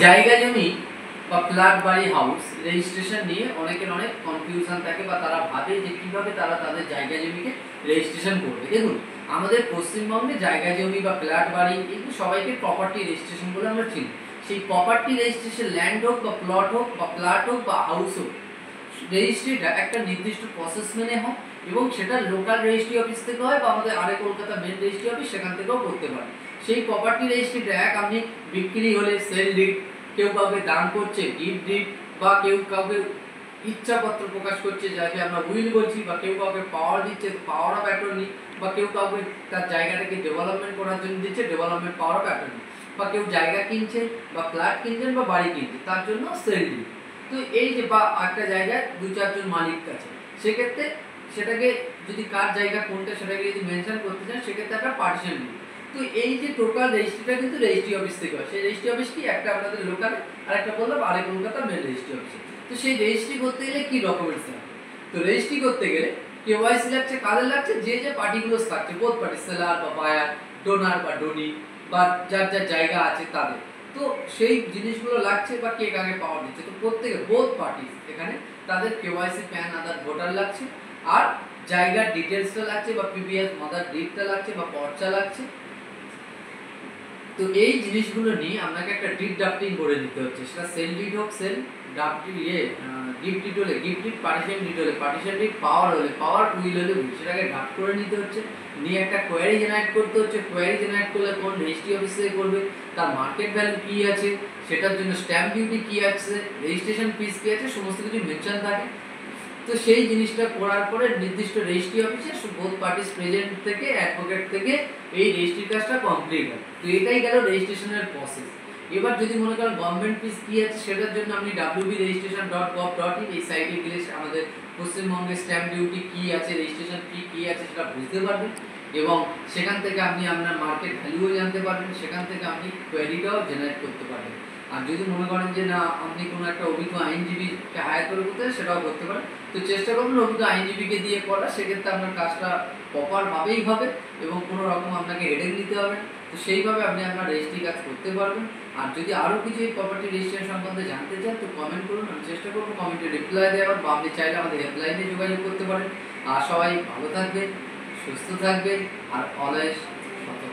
জায়গা জমি বা ফ্ল্যাট বাড়ি হাউস রেজিস্ট্রেশন নিয়ে অনেকের অনেক কনফিউশন থাকে বা তারা ভাবে যে কীভাবে তারা তাদের জায়গা জমিকে রেজিস্ট্রেশন করবে। দেখুন, আমাদের পশ্চিমবঙ্গে জায়গা জমি বা ফ্ল্যাট বাড়ি এগুলো সবাইকে প্রপার্টি রেজিস্ট্রেশন বলে আমরা চিনি। সেই প্রপার্টি রেজিস্ট্রেশন ল্যান্ড হোক বা প্লট হোক বা ফ্ল্যাট হোক বা হাউস হোক, রেজিস্ট্রিটা একটা নির্দিষ্ট প্রসেস মেনে হয় এবং সেটা লোকাল রেজিস্ট্রি অফিস থেকে হয় বা আমাদের আরে কলকাতা মেন রেজিস্ট্রি অফিস সেখান থেকেও করতে পারে। সেই প্রপার্টি রেজিস্ট্রিটা আপনি বিক্রি হলে সেল ডিড, কেউ কাউকে দান করছে গিফট ডিড, বা কেউ কাউকে ইচ্ছাপত্র প্রকাশ করছে যাকে আমরা উইল বলছি, বা কেউ কাউকে পাওয়ার দিচ্ছে পাওয়ার অফ অ্যাটর্নি, বা কেউ কাউকে তার জায়গাটাকে ডেভেলপমেন্ট করার জন্য দিচ্ছে ডেভেলপমেন্ট পাওয়ার অফ অ্যাটর্নি, বা কেউ জায়গা কিনছেন বা ফ্ল্যাট কিনছেন বা বাড়ি কিনছেন তার জন্য সেল ডিড। তো এই যে বা একটা জায়গায় 2-4 জন মালিক আছে, সেক্ষেত্রে সেটাকে যদি কার জায়গা কোনটা সেটাকে যদি মেনশন করতে চান সেক্ষেত্রে একটা পার্টিশন ডিড। তো এই যে টোটাল রেজিস্ট্রিটা কিন্তু রেজিস্ট্রি অফিস থেকে হয়। সেই রেজিস্ট্রি অফিস কি একটা আপনাদের লোকালে আর একটা বললাম আরে কলকাতা মেন রেজিস্ট্রি অফিসে। তো সেই রেজিস্ট্রি করতে গেলে কি ডকুমেন্টস লাগবে? তো রেজিস্ট্রি করতে গেলে কেওয়াইসি লাগছে, কাদের লাগছে? যে যে পার্টিগুলোস থাকছে, বোথ পার্টি, সেলার বা বায়ার, ডোনার বা ডোনি, বা যার যার জায়গা আছে তাদের। তো সেই জিনিসগুলো লাগছে বা কে কাকে পাওয়ার দিচ্ছে। তো প্রত্যেকে বোথ পার্টি এখানে তাদের কেওয়াইসি, প্যান, আধার, ভোটার লাগছে, আর জায়গার ডিটেলসটা লাগছে বা পিপিএস মাদার ডিডটা লাগছে বা পর্চা লাগছে। তো এই জিনিসগুলো নিয়ে আপনাকে একটা ডিড ড্রাফটিং করে নিতে হচ্ছে। সেটা সেল ডিড হোক, সেল ড্রাফটিং গিফট ডিড হলে গিফট ডিড, পার্টিশন ডিড হলে পার্টিশন ডিড, পাওয়ার হলে পাওয়ার, উইল হলে উইল, সেটাকে ড্রাফট করে নিতে হচ্ছে। নিয়ে একটা কোয়ারি জেনারেট করতে হচ্ছে। কোয়ারি জেনারেট করলে কোন রেজিস্ট্রি অফিসে করবে, তার মার্কেট ভ্যালু কী আছে, সেটার জন্য স্ট্যাম্প ডিউটি কী আছে, রেজিস্ট্রেশন ফিস কী আছে, সমস্ত কিছু মেনশন থাকে। তো সেই জিনিসটা করার পরে নির্দিষ্ট রেজিস্ট্রি অফিসে বোথ পার্টিস প্রেজেন্ট থেকে অ্যাডভোকেট থেকে এই রেজিস্ট্রি কাজটা কমপ্লিট হয়। তো এটাই গেল রেজিস্ট্রেশনের প্রসেস। এবার যদি মনে করেন গভর্নমেন্ট ফিস কী আছে সেটার জন্য আপনি wbregistration.gov.in এই সাইটে গেলে আমাদের পশ্চিমবঙ্গের স্ট্যাম্প ডিউটি কী আছে, রেজিস্ট্রেশন ফি কী আছে সেটা বুঝতে পারবেন, এবং সেখান থেকে আপনি আপনার মার্কেট ভ্যালুও জানতে পারবেন, সেখান থেকে আপনি কোয়ারিটাও জেনারেট করতে পারবেন। আর যদি মনে করেন যে না আপনি কোনো একটা অভিজ্ঞ আইনজীবীকে হায়ার করে করতে হয় সেটাও করতে পারেন। তো চেষ্টা করবেন অভিজ্ঞ আইনজীবীকে দিয়ে করা, সেক্ষেত্রে আপনার কাজটা প্রপারভাবেই হবে এবং কোনো রকম আপনাকে হেডেক নিতে হবে। তো সেইভাবে আপনি আপনার রেজিস্ট্রি কাজ করতে পারবেন। আর যদি আরও কিছু এই প্রপার্টি রেজিস্ট্রেশন সম্বন্ধে জানতে চান তো কমেন্ট করুন, আমি চেষ্টা করবো কমেন্টে রিপ্লাই দেওয়ার, বা আপনি চাইলে আমাদের হেল্পলাইনে যোগাযোগ করতে পারেন। আর সবাই ভালো থাকবেন, সুস্থ থাকবেন, আর অলওয়েজ সতর্ক।